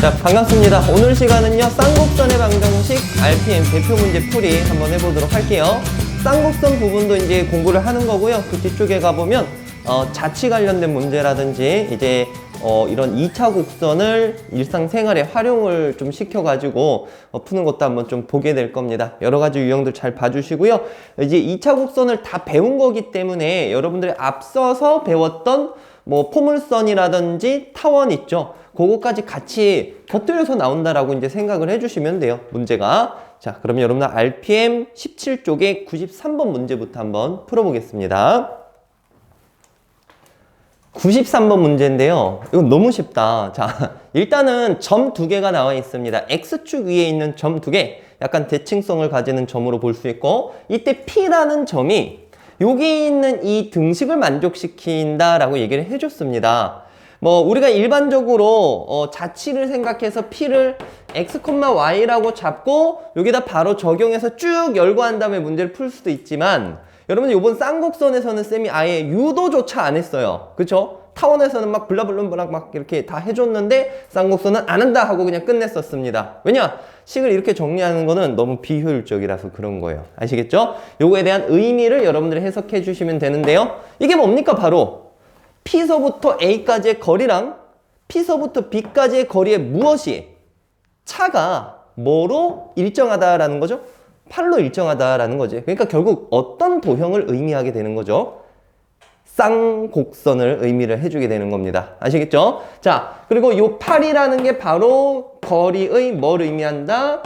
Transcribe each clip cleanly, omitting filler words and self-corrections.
자, 반갑습니다. 오늘 시간은요, 쌍곡선의 방정식 RPM 대표 문제 풀이 한번 해보도록 할게요. 쌍곡선 부분도 이제 공부를 하는 거고요. 그 뒤쪽에 가보면 자치 관련된 문제라든지 이제 이런 2차 곡선을 일상생활에 활용을 좀 시켜가지고 푸는 것도 한번 좀 보게 될 겁니다. 여러 가지 유형들 잘 봐주시고요. 이제 2차 곡선을 다 배운 거기 때문에 여러분들이 앞서서 배웠던 뭐 포물선이라든지 타원 있죠. 그거까지 같이 곁들여서 나온다라고 이제 생각을 해주시면 돼요. 문제가. 자, 그러면 여러분들 RPM 17쪽에 93번 문제부터 한번 풀어보겠습니다. 93번 문제인데요. 이건 너무 쉽다. 자, 일단은 점 두 개가 나와 있습니다. X축 위에 있는 점 두 개. 약간 대칭성을 가지는 점으로 볼 수 있고, 이때 P라는 점이 여기 있는 이 등식을 만족시킨다라고 얘기를 해줬습니다. 뭐 우리가 일반적으로 자치를 생각해서 P를 X, Y라고 잡고 여기다 바로 적용해서 쭉 열고 한 다음에 문제를 풀 수도 있지만, 여러분 이번 쌍곡선에서는 쌤이 아예 유도조차 안 했어요. 그쵸? 타원에서는 막 블라블룸블락 막 이렇게 다 해줬는데 쌍곡선은 안 한다 하고 그냥 끝냈었습니다. 왜냐? 식을 이렇게 정리하는 거는 너무 비효율적이라서 그런 거예요. 아시겠죠? 요거에 대한 의미를 여러분들이 해석해 주시면 되는데요. 이게 뭡니까? 바로 P서부터 A까지의 거리랑 P서부터 B까지의 거리의 무엇이 차가 뭐로 일정하다라는 거죠? 8로 일정하다라는 거지. 그러니까 결국 어떤 도형을 의미하게 되는 거죠? 쌍곡선을 의미를 해주게 되는 겁니다. 아시겠죠? 자, 그리고 요 8이라는 게 바로 거리의 뭘 의미한다?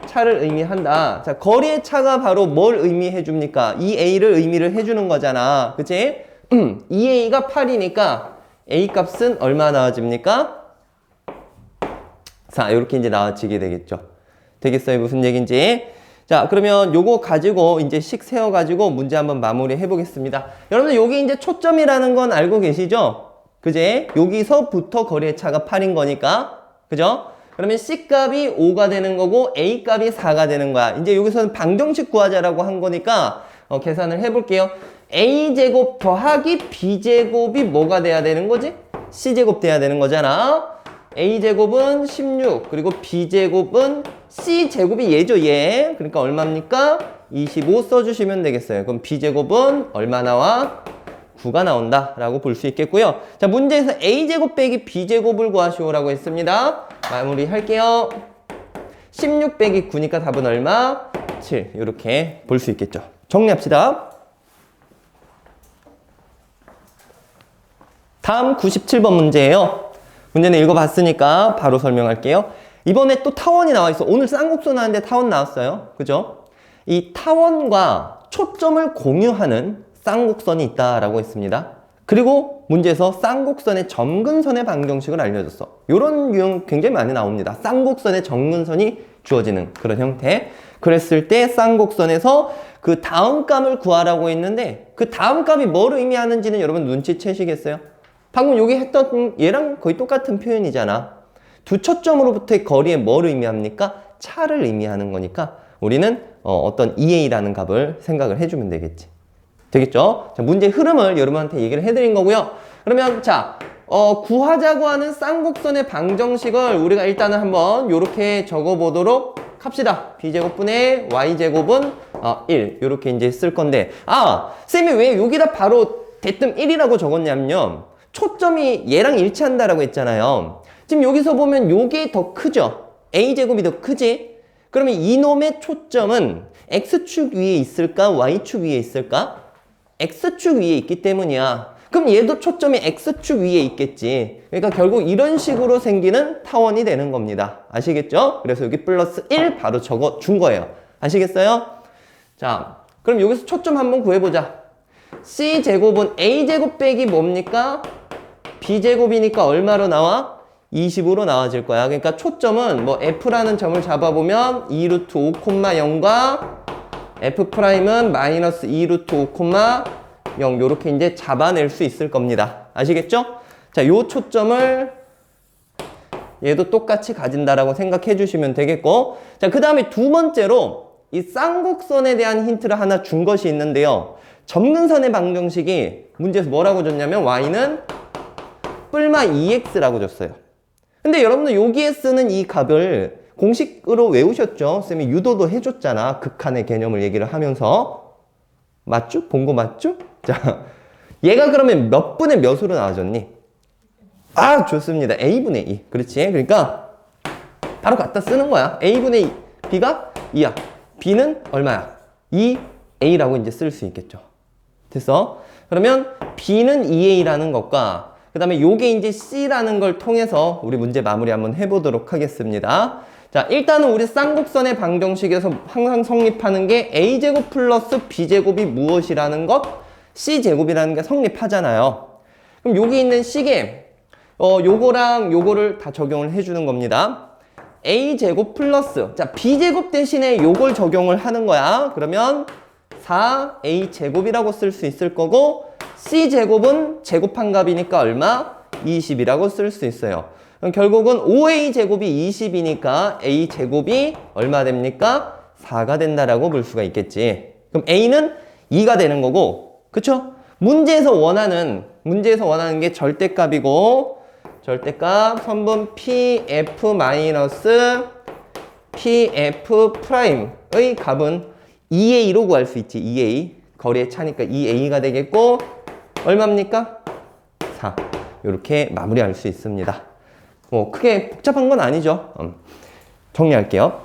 차를 의미한다. 자, 거리의 차가 바로 뭘 의미해 줍니까? 2A를 의미를 해주는 거잖아. 그치? 2A가 8이니까 A 값은 얼마 나와집니까? 4. 이렇게 이제 나와지게 되겠죠. 되겠어요? 무슨 얘기인지. 자, 그러면 요거 가지고 이제 식 세워가지고 문제 한번 마무리 해보겠습니다. 여러분들 여기 이제 초점이라는 건 알고 계시죠? 그제? 여기서부터 거리의 차가 8인 거니까. 그죠? 그러면 C 값이 5가 되는 거고 A 값이 4가 되는 거야. 이제 여기서는 방정식 구하자라고 한 거니까 계산을 해볼게요. A제곱 더하기 B제곱이 뭐가 돼야 되는 거지? C제곱 돼야 되는 거잖아. A제곱은 16, 그리고 B제곱은 C제곱이 얘죠, 얘. 그러니까 얼마입니까? 25 써주시면 되겠어요. 그럼 B제곱은 얼마 나와? 9가 나온다 라고 볼 수 있겠고요. 자, 문제에서 A제곱 빼기 B제곱을 구하시오라고 했습니다. 마무리 할게요. 16 빼기 9니까 답은 얼마? 7. 이렇게 볼 수 있겠죠. 정리합시다. 다음 97번 문제예요. 문제는 읽어봤으니까 바로 설명할게요. 이번에 또 타원이 나와 있어. 오늘 쌍곡선 하는데 타원 나왔어요. 그죠? 이 타원과 초점을 공유하는 쌍곡선이 있다라고 했습니다. 그리고 문제에서 쌍곡선의 점근선의 방정식을 알려줬어. 이런 유형 굉장히 많이 나옵니다. 쌍곡선의 점근선이 주어지는 그런 형태. 그랬을 때 쌍곡선에서 그 다음 값을 구하라고 했는데 그 다음 값이 뭘 의미하는지는 여러분 눈치채시겠어요? 방금 여기 했던 얘랑 거의 똑같은 표현이잖아. 두 초점으로부터의 거리에 뭘 의미합니까? 차를 의미하는 거니까 우리는 어떤 2A라는 값을 생각을 해주면 되겠지. 되겠죠? 자, 문제 흐름을 여러분한테 얘기를 해드린 거고요. 그러면 자, 구하자고 하는 쌍곡선의 방정식을 우리가 일단은 한번 이렇게 적어보도록 합시다. B제곱분의 Y제곱은 1 이렇게 이제 쓸 건데, 쌤이 왜 여기다 바로 대뜸 1이라고 적었냐면요, 초점이 얘랑 일치한다라고 했잖아요. 지금 여기서 보면 요게 더 크죠? A제곱이 더 크지? 그러면 이놈의 초점은 X축 위에 있을까? Y축 위에 있을까? X축 위에 있기 때문이야. 그럼 얘도 초점이 X축 위에 있겠지. 그러니까 결국 이런 식으로 생기는 타원이 되는 겁니다. 아시겠죠? 그래서 여기 플러스 1 바로 적어 준 거예요. 아시겠어요? 자, 그럼 여기서 초점 한번 구해보자. C제곱은 A제곱 빼기 뭡니까? B제곱이니까 얼마로 나와? 20으로 나와질 거야. 그러니까 초점은 뭐 F라는 점을 잡아보면 2루트 5,0과 F'은 마이너스 2루트 5,0 요렇게 이제 잡아낼 수 있을 겁니다. 아시겠죠? 자, 요 초점을 얘도 똑같이 가진다라고 생각해 주시면 되겠고, 자, 그 다음에 두 번째로 이 쌍곡선에 대한 힌트를 하나 준 것이 있는데요. 점근선의 방정식이 문제에서 뭐라고 줬냐면 y는 뿔마 2x라고 줬어요. 근데 여러분들 여기에 쓰는 이 값을 공식으로 외우셨죠? 쌤이 유도도 해줬잖아. 극한의 개념을 얘기를 하면서. 맞죠? 본 거 맞죠? 자, 얘가 그러면 몇 분의 몇으로 나와줬니? 아, 좋습니다. A분의 2. 그렇지? 그러니까 바로 갖다 쓰는 거야. A분의 2. B가 2야. B는 얼마야? 2A라고 이제 쓸 수 있겠죠. 됐어? 그러면 B는 2A라는 것과 그 다음에 요게 이제 C라는 걸 통해서 우리 문제 마무리 한번 해보도록 하겠습니다. 자, 일단은 우리 쌍곡선의 방정식에서 항상 성립하는 게 A제곱 플러스 B제곱이 무엇이라는 것, C제곱이라는 게 성립하잖아요. 그럼 여기 있는 C계, 요거랑 요거를 다 적용을 해주는 겁니다. A제곱 플러스, 자, B제곱 대신에 요걸 적용을 하는 거야. 그러면 4A제곱이라고 쓸 수 있을 거고, C제곱은 제곱한 값이니까 얼마? 20이라고 쓸 수 있어요. 그럼 결국은 5A제곱이 20이니까 A제곱이 얼마 됩니까? 4가 된다라고 볼 수가 있겠지. 그럼 A는 2가 되는 거고, 그쵸? 문제에서 원하는 게 절대값이고, 절대값 선분 PF 마이너스 PF 프라임의 값은 2A로 구할 수 있지. 2A. 거리의 차니까 2A가 되겠고, 얼마입니까? 4. 이렇게 마무리할 수 있습니다. 뭐 크게 복잡한 건 아니죠. 정리할게요.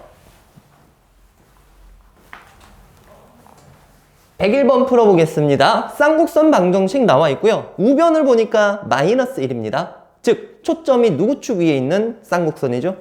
101번 풀어보겠습니다. 쌍곡선 방정식 나와 있고요. 우변을 보니까 마이너스 1입니다. 즉 초점이 누구 축 위에 있는 쌍곡선이죠?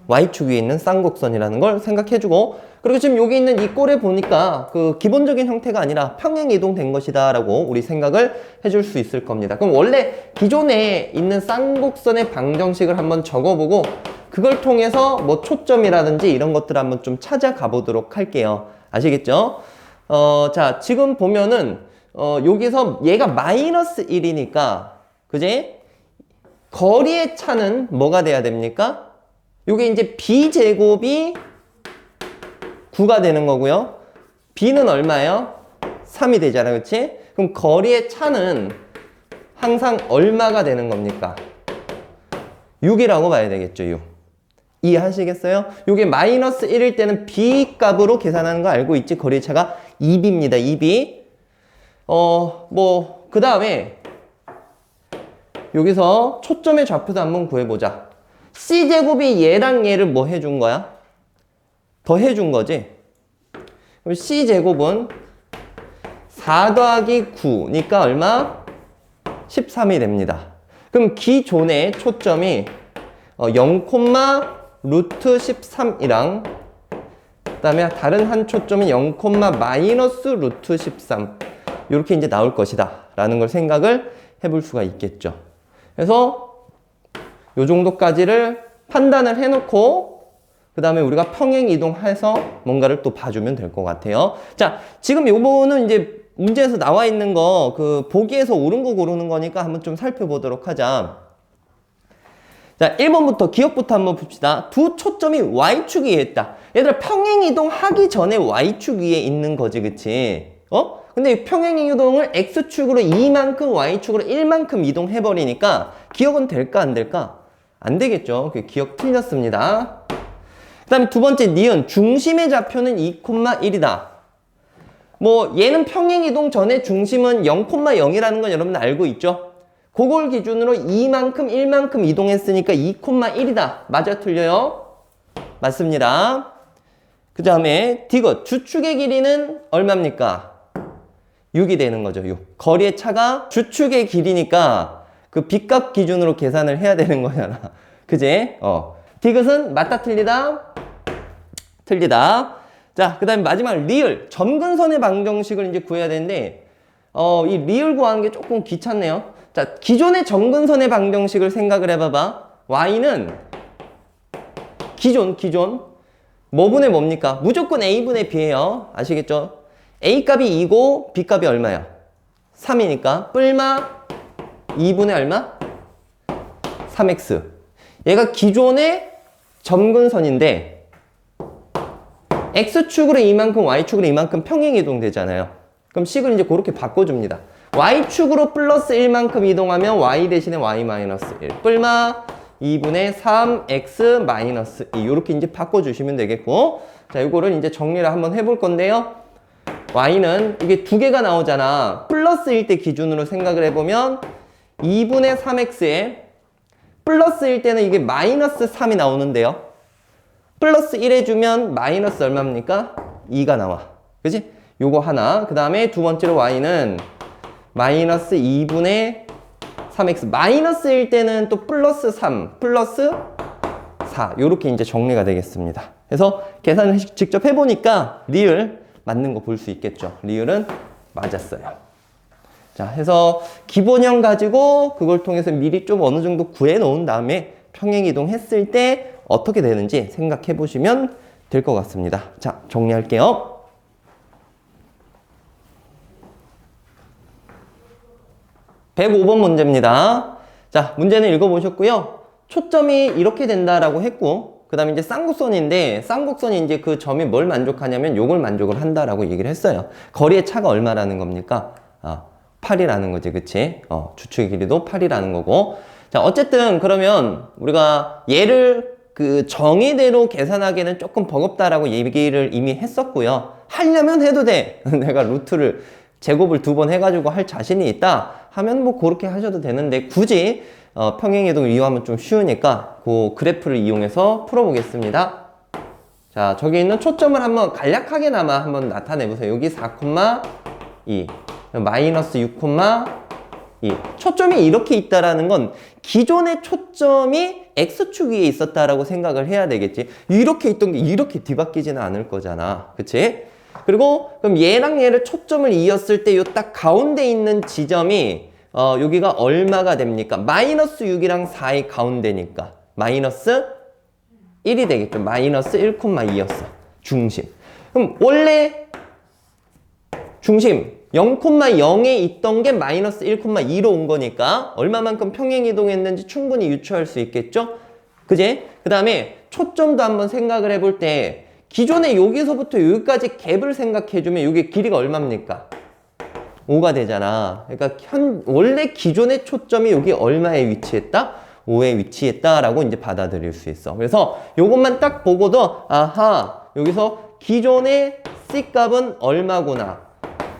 Y축 위에 있는 쌍곡선이라는 걸 생각해주고, 그리고 지금 여기 있는 이 꼴에 보니까 그 기본적인 형태가 아니라 평행 이동된 것이다 라고 우리 생각을 해줄 수 있을 겁니다. 그럼 원래 기존에 있는 쌍곡선의 방정식을 한번 적어보고 그걸 통해서 뭐 초점이라든지 이런 것들을 한번 좀 찾아가 보도록 할게요. 아시겠죠? 자, 지금 보면은 여기서 얘가 마이너스 1이니까 그지? 거리의 차는 뭐가 돼야 됩니까? 요게 이제 B제곱이 9가 되는 거고요. B는 얼마예요? 3이 되잖아, 그치? 그럼 거리의 차는 항상 얼마가 되는 겁니까? 6이라고 봐야 되겠죠, 6. 이해하시겠어요? 요게 마이너스 1일 때는 B 값으로 계산하는 거 알고 있지? 거리의 차가 2B입니다, 2B. 그 다음에 여기서 초점의 좌표도 한번 구해보자. C제곱이 얘랑 얘를 뭐 해준 거야? 더 해준 거지? 그럼 C제곱은 4 더하기 9니까 얼마? 13이 됩니다. 그럼 기존의 초점이 0, 루트 13이랑 그 다음에 다른 한 초점이 0, 마이너스 루트 13 이렇게 이제 나올 것이다 라는 걸 생각을 해볼 수가 있겠죠. 그래서 요 정도까지를 판단을 해놓고 그 다음에 우리가 평행 이동해서 뭔가를 또 봐주면 될 것 같아요. 자, 지금 요거는 이제 문제에서 나와 있는 거 그 보기에서 옳은 거 고르는 거니까 한번 좀 살펴보도록 하자. 자, 1번부터 기억부터 한번 봅시다. 두 초점이 Y축 위에 있다. 얘들아, 평행 이동하기 전에 Y축 위에 있는 거지, 그치? 근데 평행 이동을 X축으로 2만큼, Y축으로 1만큼 이동해버리니까 기억은 될까, 안 될까? 안 되겠죠. 기억 틀렸습니다. 그 다음에 두 번째, 니은. 중심의 좌표는 2,1이다. 뭐, 얘는 평행 이동 전에 중심은 0,0이라는 건 여러분 알고 있죠? 그걸 기준으로 2만큼, 1만큼 이동했으니까 2,1이다. 맞아, 틀려요? 맞습니다. 그 다음에 디귿. 주축의 길이는 얼마입니까? 6이 되는 거죠, 6. 거리의 차가 주축의 길이니까 그 B값 기준으로 계산을 해야 되는 거잖아. 그지? 디귿은 맞다, 틀리다? 틀리다. 자, 그 다음에 마지막 리을. 점근선의 방정식을 이제 구해야 되는데, 이 리을 구하는 게 조금 귀찮네요. 자, 기존의 점근선의 방정식을 생각을 해봐봐. Y는 기존. 뭐분의 뭡니까? 무조건 A분의 B예요. 아시겠죠? A 값이 2고 B 값이 얼마야? 3이니까 뿔마 2분의 얼마? 3x. 얘가 기존의 점근선인데 X축으로 이만큼 Y축으로 이만큼 평행 이동되잖아요. 그럼 식을 이제 그렇게 바꿔줍니다. Y축으로 플러스 1만큼 이동하면 Y 대신에 Y 마이너스 1 뿔마 2분의 3x 마이너스 2 이렇게 이제 바꿔주시면 되겠고, 자, 이거를 이제 정리를 한번 해볼 건데요. y는 이게 두 개가 나오잖아. 플러스일 때 기준으로 생각을 해보면 2분의 3x에 플러스일 때는 이게 마이너스 3이 나오는데요. 플러스 1 해주면 마이너스 얼마입니까? 2가 나와. 그치? 요거 하나. 그 다음에 두 번째로 y는 마이너스 2분의 3x. 마이너스일 때는 또 플러스 3, 플러스 4. 요렇게 이제 정리가 되겠습니다. 그래서 계산을 직접 해보니까 리을 맞는 거 볼 수 있겠죠. 리을은 맞았어요. 자, 해서 기본형 가지고 그걸 통해서 미리 좀 어느 정도 구해 놓은 다음에 평행이동 했을 때 어떻게 되는지 생각해 보시면 될 것 같습니다. 자, 정리할게요. (105번) 문제입니다. 자, 문제는 읽어보셨고요. 초점이 이렇게 된다라고 했고, 그 다음에 이제 쌍곡선인데, 쌍곡선이 이제 그 점이 뭘 만족하냐면 요걸 만족을 한다라고 얘기를 했어요. 거리의 차가 얼마라는 겁니까? 8이라는 거지, 그치? 주축의 길이도 8이라는 거고. 자, 어쨌든 그러면 우리가 얘를 그 정의대로 계산하기에는 조금 버겁다라고 얘기를 이미 했었고요. 하려면 해도 돼. 내가 루트를 제곱을 2번 해가지고 할 자신이 있다 하면 뭐 그렇게 하셔도 되는데, 굳이 평행이동을 이용하면 좀 쉬우니까 그 그래프를 이용해서 풀어보겠습니다. 자, 저기 있는 초점을 한번 간략하게나마 한번 나타내보세요. 여기 4,2 마이너스 6,2 초점이 이렇게 있다라는 건 기존의 초점이 x축 위에 있었다라고 생각을 해야 되겠지. 이렇게 있던 게 이렇게 뒤바뀌지는 않을 거잖아. 그치? 그리고 그럼 얘랑 얘를 초점을 이었을 때 요 딱 가운데 있는 지점이 여기가 얼마가 됩니까? 마이너스 6이랑 4이 가운데니까 마이너스 1이 되겠죠. 마이너스 1,2였어. 중심. 그럼 원래 중심 0,0에 있던 게 마이너스 1,2로 온 거니까 얼마만큼 평행이동했는지 충분히 유추할 수 있겠죠? 그지? 그 다음에 초점도 한번 생각을 해볼 때 기존에 여기서부터 여기까지 갭을 생각해주면 이게 길이가 얼마입니까? 5가 되잖아. 그러니까 원래 기존의 초점이 여기 얼마에 위치했다? 5에 위치했다라고 이제 받아들일 수 있어. 그래서 요것만 딱 보고도 아하, 여기서 기존의 C 값은 얼마구나,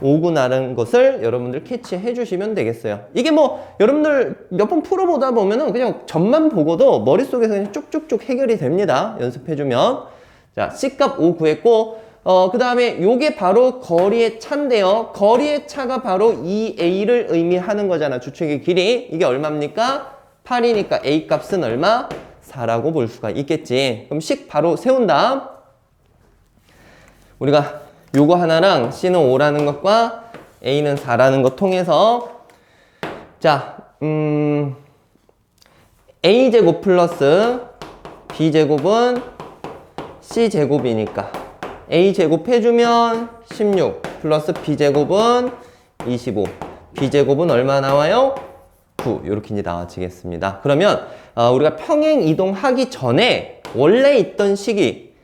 5구나라는 것을 여러분들 캐치해 주시면 되겠어요. 이게 뭐 여러분들 몇 번 풀어보다 보면은 그냥 점만 보고도 머릿속에서 그냥 쭉쭉쭉 해결이 됩니다. 연습해주면. 자, C값 5 구했고, 그 다음에 요게 바로 거리의 차인데요. 거리의 차가 바로 2A를 의미하는 거잖아. 주축의 길이. 이게 얼마입니까? 8이니까 A 값은 얼마? 4라고 볼 수가 있겠지. 그럼 식 바로 세운 다음 우리가 요거 하나랑 C는 5라는 것과 A는 4라는 것 통해서 자, A제곱 플러스 B제곱은 C제곱이니까 A제곱 해주면 16 플러스 B제곱은 25 B제곱은 얼마 나와요? 9 이렇게 이제 나와지겠습니다. 그러면 우리가 평행 이동하기 전에 원래 있던 식이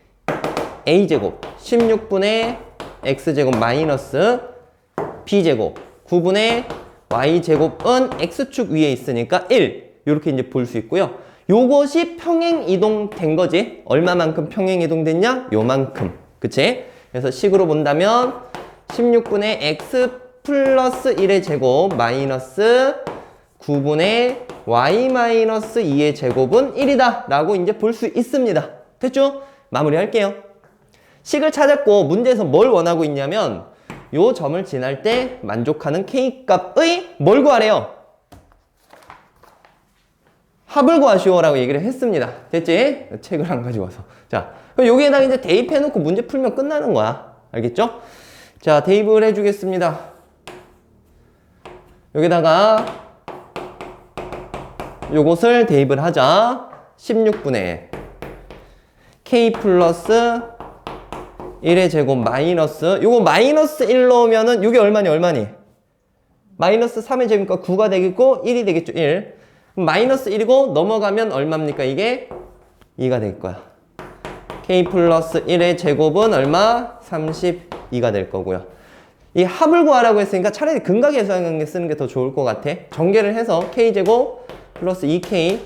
A제곱 16분의 X제곱 마이너스 B제곱 9분의 Y제곱은 X축 위에 있으니까 1 이렇게 이제 볼 수 있고요. 요것이 평행 이동된 거지. 얼마만큼 평행 이동됐냐? 요만큼. 그치? 그래서 식으로 본다면 16분의 X 플러스 1의 제곱 마이너스 9분의 Y 마이너스 2의 제곱은 1이다 라고 이제 볼 수 있습니다. 됐죠? 마무리 할게요. 식을 찾았고 문제에서 뭘 원하고 있냐면 요 점을 지날 때 만족하는 K값의 뭘 구하래요? 합을 구하시오 라고 얘기를 했습니다. 됐지? 책을 안 가지고 와서. 자, 그럼 여기에다가 이제 대입해놓고 문제 풀면 끝나는 거야. 알겠죠? 자, 대입을 해주겠습니다. 여기다가 요것을 대입을 하자. 16분의 K 플러스 1의 제곱 마이너스 요거 마이너스 1 넣으면은 요게 얼마니? 마이너스 3의 제곱이니까 9가 되겠고 1이 되겠죠. 1. 마이너스 1이고 넘어가면 얼마입니까? 이게 2가 될 거야. K 플러스 1의 제곱은 얼마? 32가 될 거고요. 이 합을 구하라고 했으니까 차라리 근각 계산기 쓰는 게 더 좋을 것 같아. 전개를 해서 K제곱 플러스 2K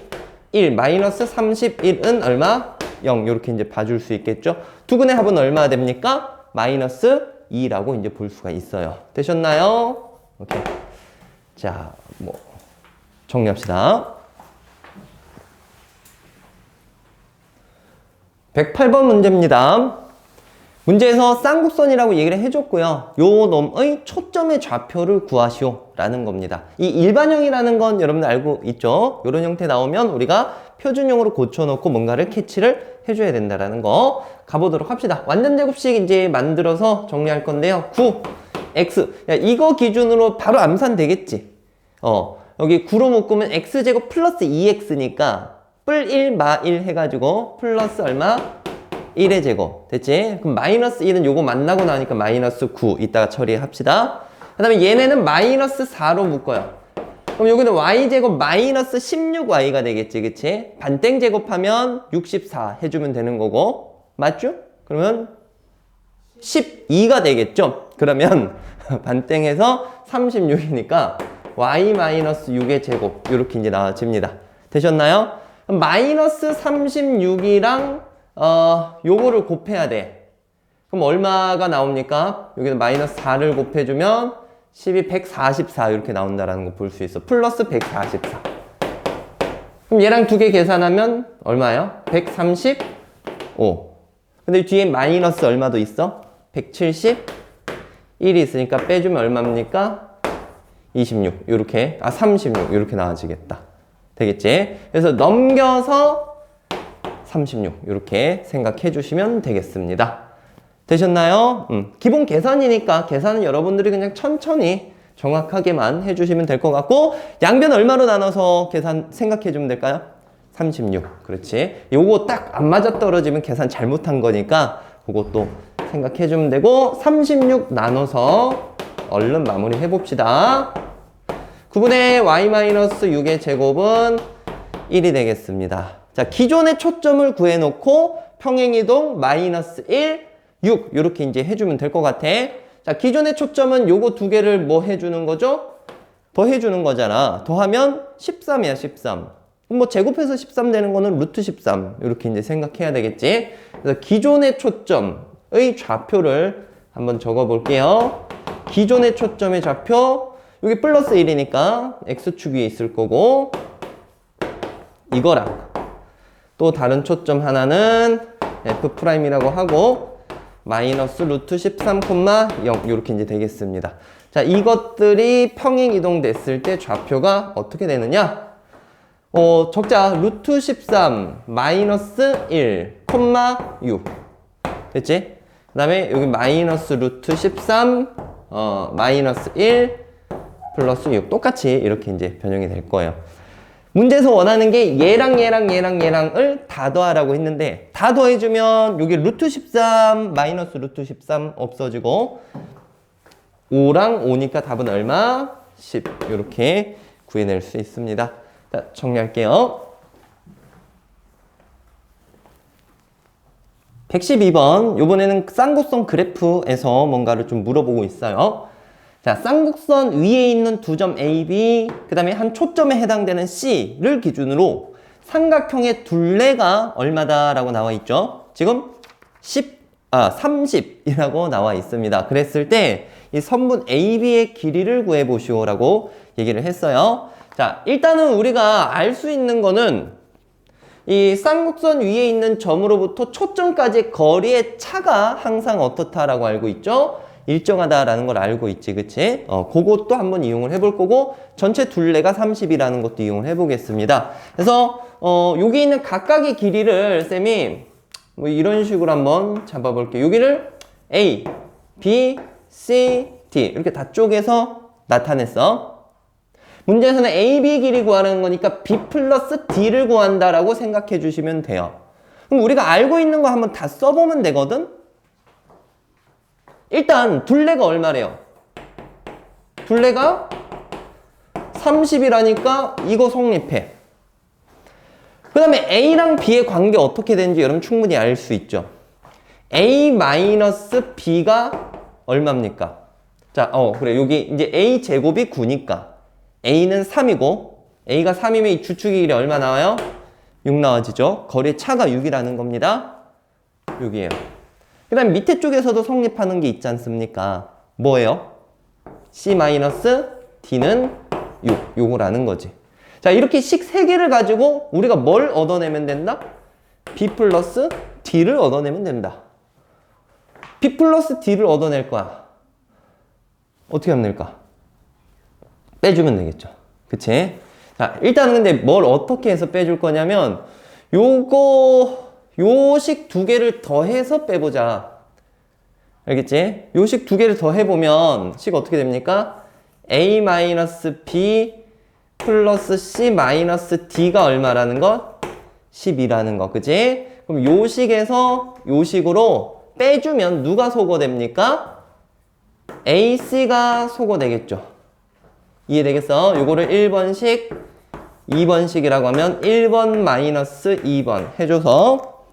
1 마이너스 31은 얼마? 0 이렇게 이제 봐줄 수 있겠죠. 두근의 합은 얼마 됩니까? 마이너스 2라고 이제 볼 수가 있어요. 되셨나요? 오케이. 자, 뭐 정리합시다. 108번 문제입니다. 문제에서 쌍곡선이라고 얘기를 해줬고요. 요 놈의 초점의 좌표를 구하시오 라는 겁니다. 이 일반형이라는 건 여러분들 알고 있죠? 이런 형태 나오면 우리가 표준형으로 고쳐놓고 뭔가를 캐치를 해줘야 된다라는 거 가보도록 합시다. 완전 제곱식 이제 만들어서 정리할 건데요. 9 x 야, 이거 기준으로 바로 암산 되겠지. 여기 9로 묶으면 x제곱 플러스 2x니까 뿔 1 마 1 해가지고 플러스 얼마? 1의 제곱 됐지? 그럼 마이너스 1은 요거 만나고 나니까 마이너스 9 이따가 처리합시다. 그 다음에 얘네는 마이너스 4로 묶어요. 그럼 여기는 y제곱 마이너스 16y가 되겠지, 그치? 반땡 제곱하면 64 해주면 되는 거고 맞죠? 그러면 12가 되겠죠? 그러면 반땡해서 36이니까 y 마이너스 6의 제곱 이렇게 이제 나와집니다. 되셨나요? 마이너스 36이랑 요거를 곱해야 돼. 그럼 얼마가 나옵니까? 여기는 마이너스 4를 곱해주면 12, 144 이렇게 나온다라는 거 볼 수 있어. 플러스 144. 그럼 얘랑 두 개 계산하면 얼마예요? 135. 근데 뒤에 마이너스 얼마도 있어? 171이 있으니까 빼주면 얼마입니까? 26. 요렇게. 36. 요렇게 나와지겠다. 되겠지? 그래서 넘겨서 36 이렇게 생각해 주시면 되겠습니다. 되셨나요? 기본 계산이니까 계산은 여러분들이 그냥 천천히 정확하게만 해주시면 될 것 같고 양변 얼마로 나눠서 계산 생각해 주면 될까요? 36 그렇지. 요거 딱 안 맞아떨어지면 계산 잘못한 거니까 그것도 생각해 주면 되고 36 나눠서 얼른 마무리 해봅시다. 9분의 y-6의 제곱은 1이 되겠습니다. 자, 기존의 초점을 구해놓고 평행이동 마이너스 1, 6 이렇게 이제 해주면 될 것 같아. 자, 기존의 초점은 요거 두 개를 뭐 해주는 거죠? 더해주는 거잖아. 더하면 13이야, 13. 뭐 제곱해서 13 되는 거는 루트 13 이렇게 이제 생각해야 되겠지. 그래서 기존의 초점의 좌표를 한번 적어볼게요. 기존의 초점의 좌표 여기 플러스 1이니까 x축 위에 있을 거고 이거랑 또 다른 초점 하나는 F'이라고 하고 마이너스 루트 13,0 이렇게 이제 되겠습니다. 자, 이것들이 평행 이동됐을 때 좌표가 어떻게 되느냐? 적자 루트 13 마이너스 1, 6 됐지? 그 다음에 여기 마이너스 루트 13 마이너스 1 플러스 6 똑같이 이렇게 이제 변형이 될 거예요. 문제에서 원하는 게 얘랑을 다 더하라고 했는데 다 더해주면 여기 루트 13 마이너스 루트 13 없어지고 5랑 5니까 답은 얼마? 10 이렇게 구해낼 수 있습니다. 자, 정리할게요. 112번 요번에는 쌍곡선 그래프에서 뭔가를 좀 물어보고 있어요. 자, 쌍곡선 위에 있는 두 점 A, B, 그 다음에 한 초점에 해당되는 C를 기준으로 삼각형의 둘레가 얼마다라고 나와 있죠? 지금 30이라고 나와 있습니다. 그랬을 때 이 선분 AB의 길이를 구해보시오라고 얘기를 했어요. 자, 일단은 우리가 알 수 있는 거는 이 쌍곡선 위에 있는 점으로부터 초점까지 거리의 차가 항상 어떻다라고 알고 있죠? 일정하다라는 걸 알고 있지, 그치? 그것도 한번 이용을 해볼 거고 전체 둘레가 30이라는 것도 이용을 해보겠습니다. 그래서 여기 있는 각각의 길이를 쌤이 뭐 이런 식으로 한번 잡아볼게요. 여기를 A, B, C, D 이렇게 다 쪼개서 나타냈어. 문제에서는 A, B 길이 구하는 거니까 B 플러스 D를 구한다라고 생각해 주시면 돼요. 그럼 우리가 알고 있는 거 한번 다 써보면 되거든? 일단 둘레가 얼마래요? 둘레가 30이라니까 이거 성립해. 그 다음에 A랑 B의 관계 어떻게 되는지 여러분 충분히 알 수 있죠. A-B가 얼마입니까? 자, 그래. 여기 이제 A 제곱이 9니까 A는 3이고 A가 3이면 이 주축의 길이 얼마 나와요? 6 나와지죠. 거리의 차가 6이라는 겁니다. 6이에요. 그 다음 밑에 쪽에서도 성립하는 게 있지 않습니까? 뭐예요? C-D는 6. 요거라는 거지. 자, 이렇게 식 3개를 가지고 우리가 뭘 얻어내면 된다? B 플러스 D를 얻어내면 된다. B 플러스 D를 얻어낼 거야. 어떻게 하면 될까? 빼주면 되겠죠. 그치? 자, 일단은 근데 뭘 어떻게 해서 빼줄 거냐면, 요 식 2개를 더해서 빼보자. 알겠지? 요 식 2개를 더해보면, 식 어떻게 됩니까? A-B 플러스 C-D가 얼마라는 것? 10이라는 거. 그치? 그럼 요 식에서 요 식으로 빼주면 누가 소거됩니까? AC가 소거되겠죠. 이해되겠어? 요거를 1번식, 2번식이라고 하면 1번 마이너스 2번 해줘서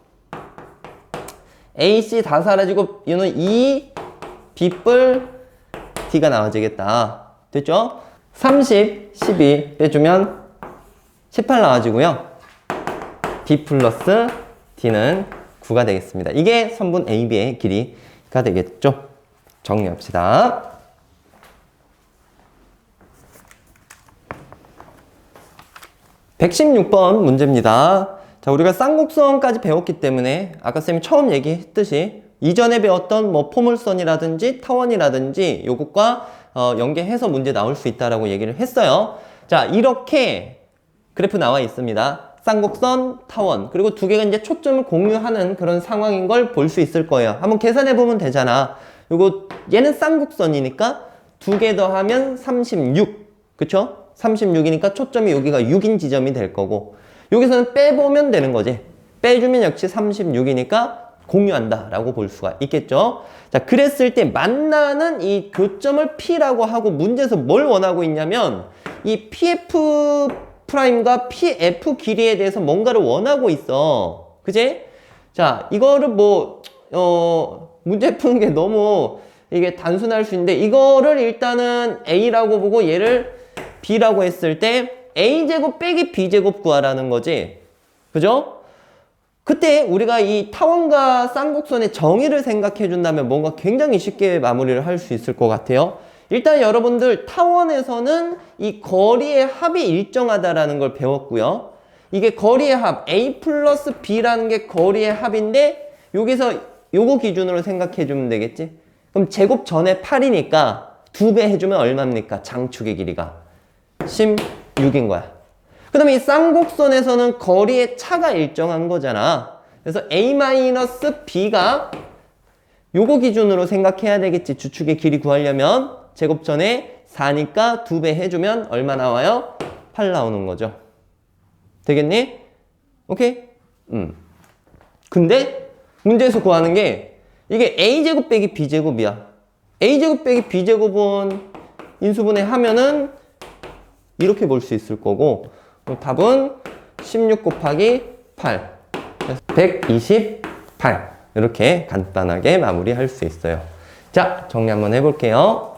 AC 다 사라지고 얘는 2, B뿔, D가 나와지겠다. 됐죠? 30, 12 빼주면 18 나와지고요. B 플러스 D는 9가 되겠습니다. 이게 선분 AB의 길이가 되겠죠? 정리합시다. 116번 문제입니다. 자, 우리가 쌍곡선까지 배웠기 때문에 아까 쌤이 처음 얘기했듯이 이전에 배웠던 뭐 포물선이라든지 타원이라든지 요것과 연계해서 문제 나올 수 있다라고 얘기를 했어요. 자, 이렇게 그래프 나와 있습니다. 쌍곡선, 타원, 그리고 2개가 이제 초점을 공유하는 그런 상황인 걸 볼 수 있을 거예요. 한번 계산해 보면 되잖아. 요거 얘는 쌍곡선이니까 2개 더하면 36. 그쵸? 36이니까 초점이 여기가 6인 지점이 될 거고, 여기서는 빼보면 되는 거지. 빼주면 역시 36이니까 공유한다 라고 볼 수가 있겠죠. 자, 그랬을 때 만나는 이 교점을 P라고 하고 문제에서 뭘 원하고 있냐면 이 PF 프라임과 PF 길이에 대해서 뭔가를 원하고 있어. 그지? 자, 이거를 문제 푸는 게 너무 이게 단순할 수 있는데, 이거를 일단은 A라고 보고 얘를 B라고 했을 때 A제곱 빼기 B제곱 구하라는 거지. 그죠? 그때 우리가 이 타원과 쌍곡선의 정의를 생각해 준다면 뭔가 굉장히 쉽게 마무리를 할 수 있을 것 같아요. 일단 여러분들 타원에서는 이 거리의 합이 일정하다라는 걸 배웠고요. 이게 거리의 합, A 플러스 B라는 게 거리의 합인데 여기서 요거 기준으로 생각해 주면 되겠지? 그럼 제곱 전에 8이니까 2배 해주면 얼마입니까? 장축의 길이가 16인 거야. 그 다음에 이 쌍곡선에서는 거리의 차가 일정한 거잖아. 그래서 A-B가 요거 기준으로 생각해야 되겠지. 주축의 길이 구하려면 제곱 전에 4니까 2배 해주면 얼마 나와요? 8 나오는 거죠. 되겠니? 오케이? 근데 문제에서 구하는 게 이게 A제곱 빼기 B제곱이야. A제곱 빼기 B제곱은 인수분해 하면은 이렇게 볼 수 있을 거고, 답은 16 곱하기 8 128 이렇게 간단하게 마무리할 수 있어요. 자, 정리 한번 해볼게요.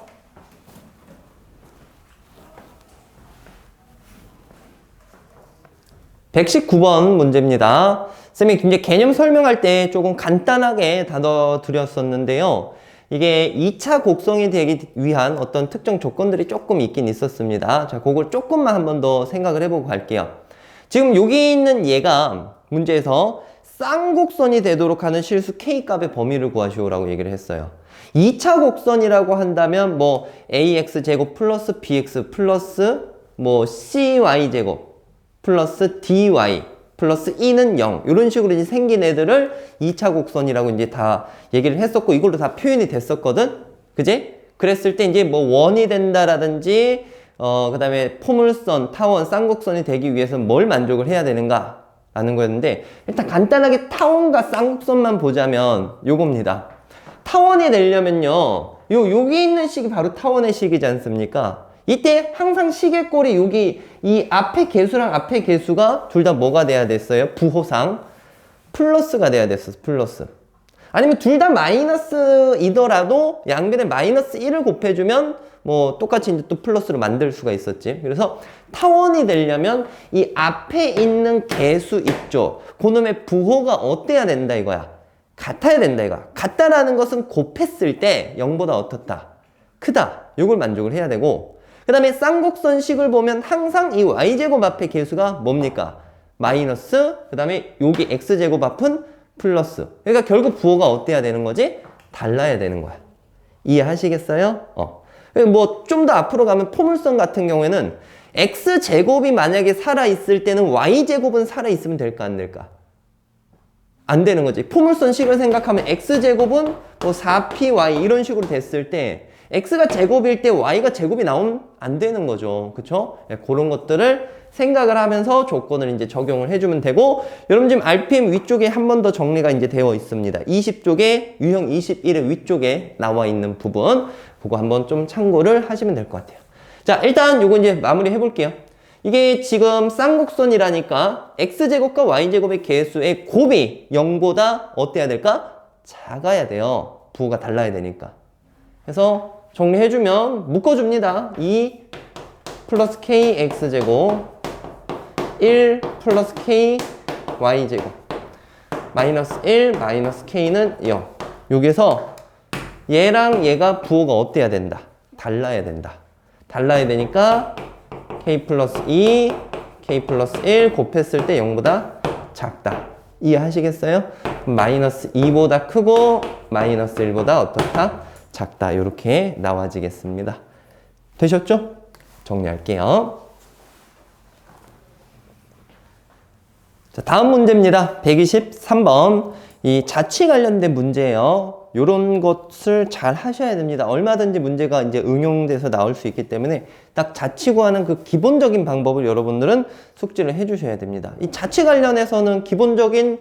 (119번) 문제입니다. 쌤이 이제 개념 설명할 때 조금 간단하게 다뤄드렸었는데요. 이게 2차 곡선이 되기 위한 어떤 특정 조건들이 조금 있긴 있었습니다. 자, 그걸 조금만 한 번 더 생각을 해보고 갈게요. 지금 여기 있는 얘가 문제에서 쌍곡선이 되도록 하는 실수 K값의 범위를 구하시오라고 얘기를 했어요. 2차 곡선이라고 한다면 뭐 AX제곱 플러스 BX 플러스 뭐 CY제곱 플러스 DY 플러스 2는 0 이런 식으로 이제 생긴 애들을 2차 곡선이라고 이제 다 얘기를 했었고, 이걸로 다 표현이 됐었거든. 그지? 그랬을 때 이제 뭐 원이 된다라든지 그 다음에 포물선, 타원, 쌍곡선이 되기 위해서는 뭘 만족을 해야 되는가 라는 거였는데, 일단 간단하게 타원과 쌍곡선만 보자면 요겁니다. 타원이 되려면요, 여기 있는 식이 바로 타원의 식이지 않습니까? 이때 항상 식의 꼴이 여기 이 앞에 개수랑 앞에 개수가 둘 다 뭐가 돼야 됐어요? 부호상 플러스가 돼야 됐었어. 플러스. 아니면 둘 다 마이너스이더라도 양변에 마이너스 1을 곱해주면 뭐 똑같이 이제 또 플러스로 만들 수가 있었지. 그래서 타원이 되려면 이 앞에 있는 개수 있죠. 그놈의 부호가 어때야 된다 이거야. 같아야 된다 이거야. 같다라는 것은 곱했을 때 0보다 어떻다? 크다. 요걸 만족을 해야 되고, 그 다음에 쌍곡선식을 보면 항상 이 y제곱 앞에 개수가 뭡니까? 마이너스, 그 다음에 여기 x제곱 앞은 플러스. 그러니까 결국 부호가 어때야 되는 거지? 달라야 되는 거야. 이해하시겠어요? 뭐 좀 더 앞으로 가면 포물선 같은 경우에는 x제곱이 만약에 살아있을 때는 y제곱은 살아있으면 될까 안 될까? 안 되는 거지. 포물선식을 생각하면 x제곱은 뭐 4py 이런 식으로 됐을 때 x가 제곱일 때 y가 제곱이 나오면 안 되는 거죠. 그쵸? 그런 것들을 생각을 하면서 조건을 이제 적용을 해주면 되고, 여러분 지금 RPM 위쪽에 한 번 더 정리가 이제 되어 있습니다. 20쪽에 유형 21의 위쪽에 나와 있는 부분 그거 한번 좀 참고를 하시면 될 것 같아요. 자, 일단 요거 이제 마무리 해볼게요. 이게 지금 쌍곡선이라니까 x제곱과 y제곱의 개수의 곱이 0보다 어때야 될까? 작아야 돼요. 부호가 달라야 되니까. 그래서 정리해주면 묶어줍니다. 2 플러스 k x제곱 1 플러스 k y제곱 마이너스 1 마이너스 k는 0. 여기서 얘랑 얘가 부호가 어때야 된다? 달라야 된다. 달라야 되니까 k 플러스 2 k 플러스 1 곱했을 때 0보다 작다. 이해하시겠어요? 마이너스 2보다 크고 마이너스 1보다 어떻다? 작다. 이렇게 나와지겠습니다. 되셨죠? 정리할게요. 자, 다음 문제입니다. 123번. 이 자취 관련된 문제예요. 이런 것을 잘 하셔야 됩니다. 얼마든지 문제가 이제 응용돼서 나올 수 있기 때문에 딱 자취 구하는 그 기본적인 방법을 여러분들은 숙지를 해주셔야 됩니다. 이 자취 관련해서는 기본적인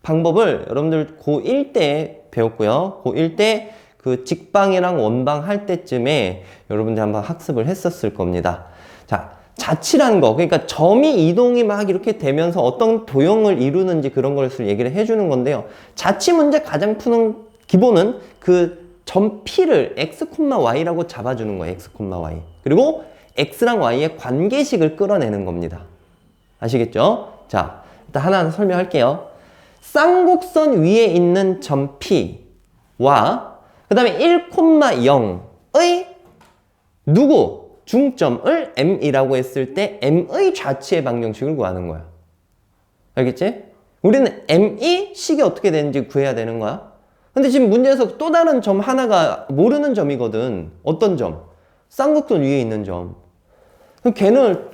방법을 여러분들 고1 때 배웠고요. 고1 때 그 직방이랑 원방 할 때쯤에 여러분들 한번 학습을 했었을 겁니다. 자, 자취라는 거, 그러니까 점이 이동이 막 이렇게 되면서 어떤 도형을 이루는지 그런 것을 얘기를 해주는 건데요. 자취 문제 가장 푸는 기본은 그 점 P를 x, y라고 잡아주는 거예요. x, y. 그리고 x랑 y의 관계식을 끌어내는 겁니다. 아시겠죠? 자, 일단 하나하나 설명할게요. 쌍곡선 위에 있는 점 P와 그 다음에 1,0의 누구? 중점을 M이라고 했을 때 M의 좌치의 방정식을 구하는 거야. 알겠지? 우리는 M이 식이 어떻게 되는지 구해야 되는 거야. 근데 지금 문제에서 또 다른 점 하나가 모르는 점이거든. 어떤 점? 쌍곡선 위에 있는 점. 그럼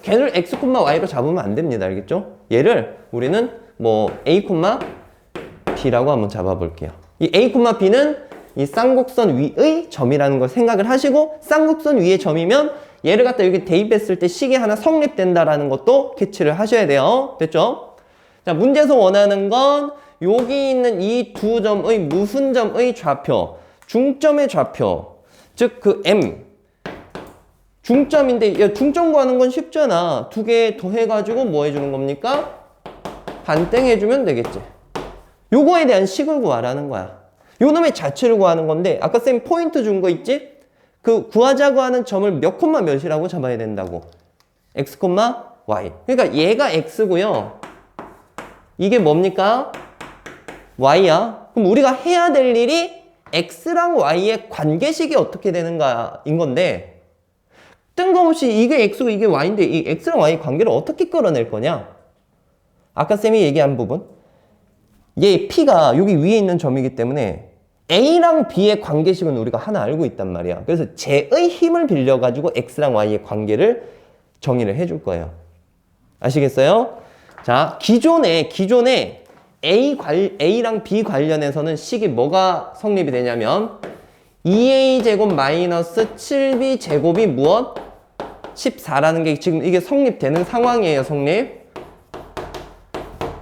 걔를 x, y로 잡으면 안 됩니다. 알겠죠? 얘를 우리는 뭐 a, b라고 한번 잡아볼게요. 이 a, b는 이 쌍곡선 위의 점이라는 걸 생각을 하시고, 쌍곡선 위의 점이면 얘를 갖다 여기 대입했을 때 식이 하나 성립된다라는 것도 캐치를 하셔야 돼요. 됐죠? 자, 문제에서 원하는 건 여기 있는 이 두 점의 무슨 점의 좌표, 중점의 좌표, 즉 그 M 중점인데, 야, 중점 구하는 건 쉽잖아. 두 개 더해가지고 뭐 해주는 겁니까? 반땡 해주면 되겠지. 요거에 대한 식을 구하라는 거야. 요놈의 자체를 구하는 건데, 아까 쌤 포인트 준 거 있지? 그 구하자고 하는 점을 몇 콤마 몇이라고 잡아야 된다고. x, y. 그러니까 얘가 x고요. 이게 뭡니까? y야. 그럼 우리가 해야 될 일이 x랑 y의 관계식이 어떻게 되는가인 건데, 뜬금없이 이게 x고 이게 y인데 이 x랑 y의 관계를 어떻게 끌어낼 거냐? 아까 쌤이 얘기한 부분. 얘 P가 여기 위에 있는 점이기 때문에 A랑 B의 관계식은 우리가 하나 알고 있단 말이야. 그래서 쟤의 힘을 빌려가지고 X랑 Y의 관계를 정의를 해줄 거예요. 아시겠어요? 자, 기존에 A랑 B 관련해서는 식이 뭐가 성립이 되냐면 2A제곱 마이너스 7B제곱이 무엇? 14라는 게 지금 이게 성립되는 상황이에요. 성립.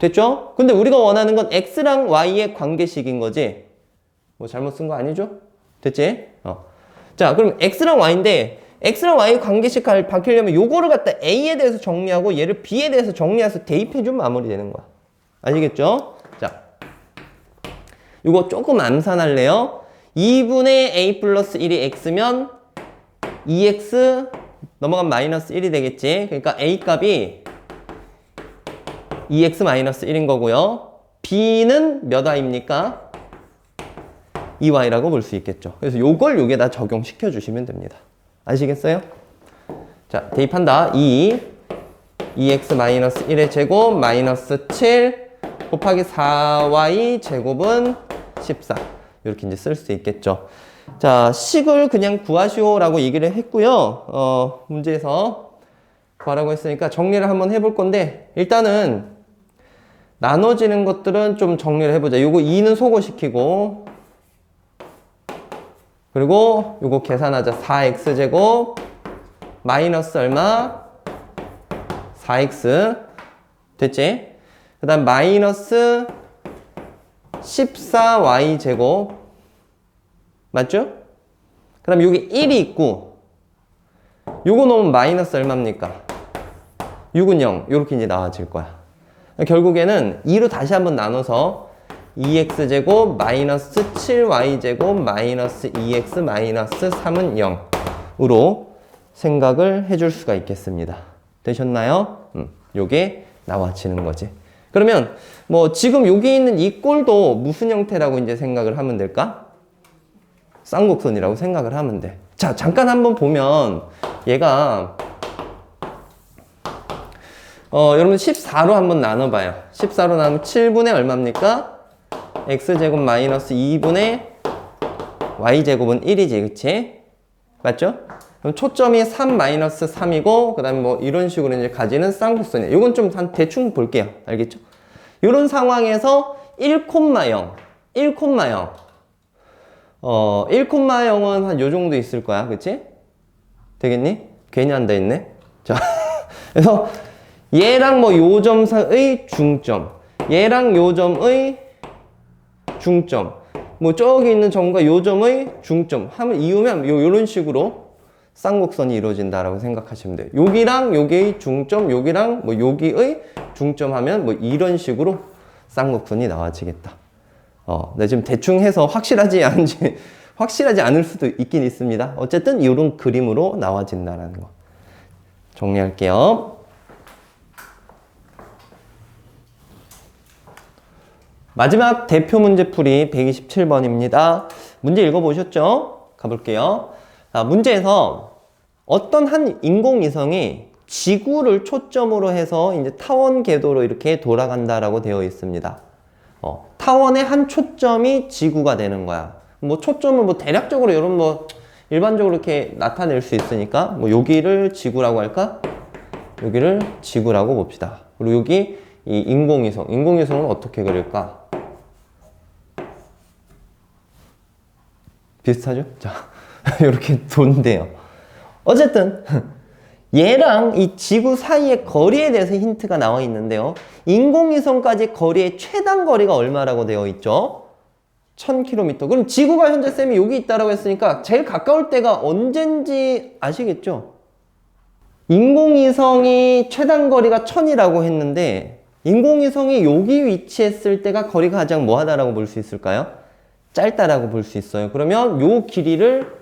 됐죠? 근데 우리가 원하는 건 x랑 y의 관계식인 거지. 뭐 잘못 쓴 거 아니죠? 됐지? 자, 그럼 x랑 y인데 x랑 y의 관계식 밝히려면 요거를 갖다 a에 대해서 정리하고 얘를 b에 대해서 정리해서 대입해주면 마무리되는 거야. 아시겠죠? 자, 요거 조금 암산할래요? 2분의 a 플러스 1이 x면 2x 넘어가면 마이너스 1이 되겠지. 그러니까 a 값이 2x 마이너스 1인 거고요. b는 몇 y입니까? 2y라고 볼 수 있겠죠. 그래서 요걸 여기에다 적용시켜 주시면 됩니다. 아시겠어요? 자, 대입한다. 2x 마이너스 1의 제곱 마이너스 7 곱하기 4y 제곱은 14. 이렇게 이제 쓸 수 있겠죠. 자, 식을 그냥 구하시오라고 얘기를 했고요. 문제에서 구하라고 했으니까 정리를 한번 해볼 건데, 일단은 나눠지는 것들은 좀 정리를 해보자. 요거 2는 소거시키고, 그리고 요거 계산하자. 4x제곱 마이너스 얼마? 4x 됐지? 그 다음 마이너스 14y제곱 맞죠? 그 다음 여기 1이 있고 요거 넣으면 마이너스 얼마입니까? 6은 0 요렇게 이제 나와질 거야. 결국에는 2로 다시 한번 나눠서 2x제곱 마이너스 7y제곱 마이너스 2x 마이너스 3은 0으로 생각을 해줄 수가 있겠습니다. 되셨나요? 요게 나와지는 거지. 그러면 뭐 지금 여기 있는 이 꼴도 무슨 형태라고 이제 생각을 하면 될까? 쌍곡선이라고 생각을 하면 돼. 자, 잠깐 한번 보면 얘가 여러분 14로 한번 나눠봐요. 14로 나누면 7분의 얼마입니까? x제곱 마이너스 2분의 y제곱은 1이지, 그치? 맞죠? 그럼 초점이 3 마이너스 3이고, 그 다음에 뭐 이런 식으로 이제 가지는 쌍곡선이에요. 이건 좀 대충 볼게요. 알겠죠? 이런 상황에서 1,0, 1,0. 1,0은 한 요 정도 있을 거야. 그치? 되겠니? 괜히 앉아 있네. 자, 그래서 얘랑 뭐 요 점 사이의 중점, 얘랑 요 점의 중점, 뭐 저기 있는 점과 요 점의 중점 하면 이으면 요런 식으로 쌍곡선이 이루어진다라고 생각하시면 돼요. 여기랑 여기의 중점, 여기랑 뭐 여기의 중점 하면 뭐 이런 식으로 쌍곡선이 나와지겠다. 네, 지금 대충 해서 확실하지 않을 수도 있긴 있습니다. 어쨌든 이런 그림으로 나와진다라는 거. 정리할게요. 마지막 대표 문제풀이 127번입니다. 문제 읽어보셨죠? 가볼게요. 자, 문제에서 어떤 한 인공위성이 지구를 초점으로 해서 이제 타원 궤도로 이렇게 돌아간다라고 되어 있습니다. 타원의 한 초점이 지구가 되는 거야. 뭐 초점을 뭐 대략적으로 이런 뭐 일반적으로 이렇게 나타낼 수 있으니까 뭐 여기를 지구라고 할까? 여기를 지구라고 봅시다. 그리고 여기 이 인공위성은 어떻게 그릴까? 비슷하죠? 자, 이렇게 돈대요. 어쨌든 얘랑 이 지구 사이의 거리에 대해서 힌트가 나와 있는데요. 인공위성까지 거리의 최단 거리가 얼마라고 되어 있죠? 1000km. 그럼 지구가 현재 쌤이 여기 있다라고 했으니까 제일 가까울 때가 언젠지 아시겠죠? 인공위성이 최단 거리가 1000이라고 했는데 인공위성이 여기 위치했을 때가 거리가 가장 뭐하다라고 볼 수 있을까요? 짧다라고 볼 수 있어요. 그러면 요 길이를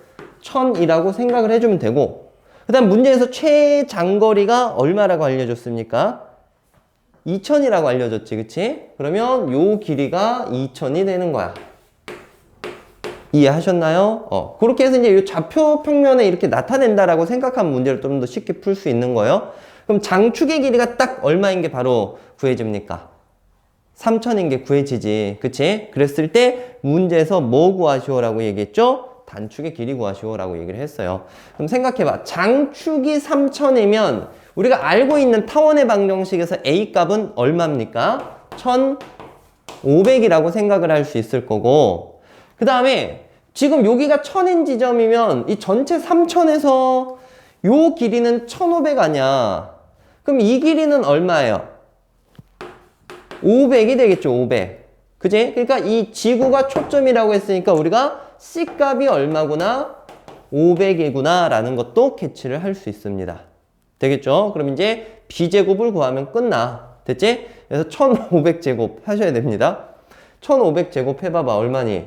1000이라고 생각을 해주면 되고, 그 다음 문제에서 최장거리가 얼마라고 알려줬습니까? 2000이라고 알려줬지, 그치? 그러면 요 길이가 2000이 되는 거야. 이해하셨나요? 그렇게 해서 이제 이 좌표 평면에 이렇게 나타낸다라고 생각하면 문제를 좀 더 쉽게 풀 수 있는 거예요. 그럼 장축의 길이가 딱 얼마인 게 바로 구해집니까? 3000인 게 구해지지. 그치? 그랬을 때 문제에서 뭐 구하시오라고 얘기했죠? 단축의 길이 구하시오라고 얘기를 했어요. 그럼 생각해봐. 장축이 3000이면 우리가 알고 있는 타원의 방정식에서 A 값은 얼마입니까? 1500이라고 생각을 할 수 있을 거고, 그 다음에 지금 여기가 1000인 지점이면 이 전체 3000에서 요 길이는 1500 아니야. 그럼 이 길이는 얼마예요? 500이 되겠죠, 500. 그지? 그러니까 이 지구가 초점이라고 했으니까 우리가 C 값이 얼마구나? 500이구나 라는 것도 캐치를 할 수 있습니다. 되겠죠? 그럼 이제 B제곱을 구하면 끝나. 됐지? 그래서 1500제곱 하셔야 됩니다. 1500제곱 해봐봐. 얼마니?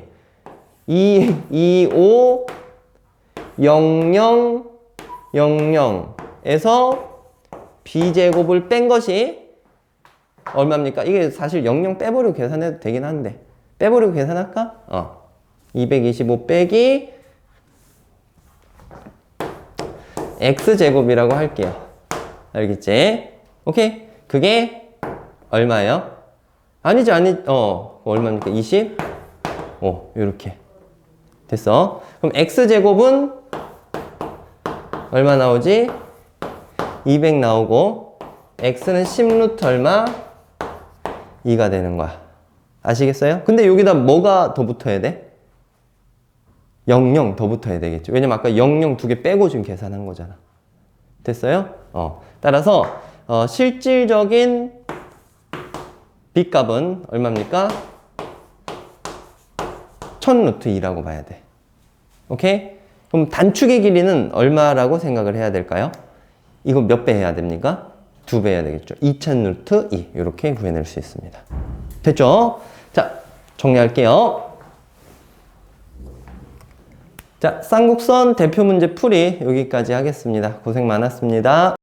2, 2, 5, 0, 0, 00에서 b제곱을 뺀 것이 얼마입니까? 이게 사실 00 빼버리고 계산해도 되긴 한데 빼버리고 계산할까? 225 빼기 x제곱이라고 할게요. 알겠지? 오케이? 그게 얼마예요? 얼마입니까? 20? 요렇게 됐어. 그럼 x제곱은 얼마 나오지? 200 나오고 x는 10루트 얼마? 2가 되는 거야. 아시겠어요? 근데 여기다 뭐가 더 붙어야 돼? 00 더 붙어야 되겠죠. 왜냐면 아까 00 두 개 빼고 지금 계산한 거잖아. 됐어요? 따라서 실질적인 b값은 얼마입니까? 1000루트 2라고 봐야 돼. 오케이? 그럼 단축의 길이는 얼마라고 생각을 해야 될까요? 이거 몇 배 해야 됩니까? 2배 해야 되겠죠. 2000루트 2 이렇게 구해낼 수 있습니다. 됐죠? 자, 정리할게요. 자, 쌍곡선 대표 문제 풀이 여기까지 하겠습니다. 고생 많았습니다.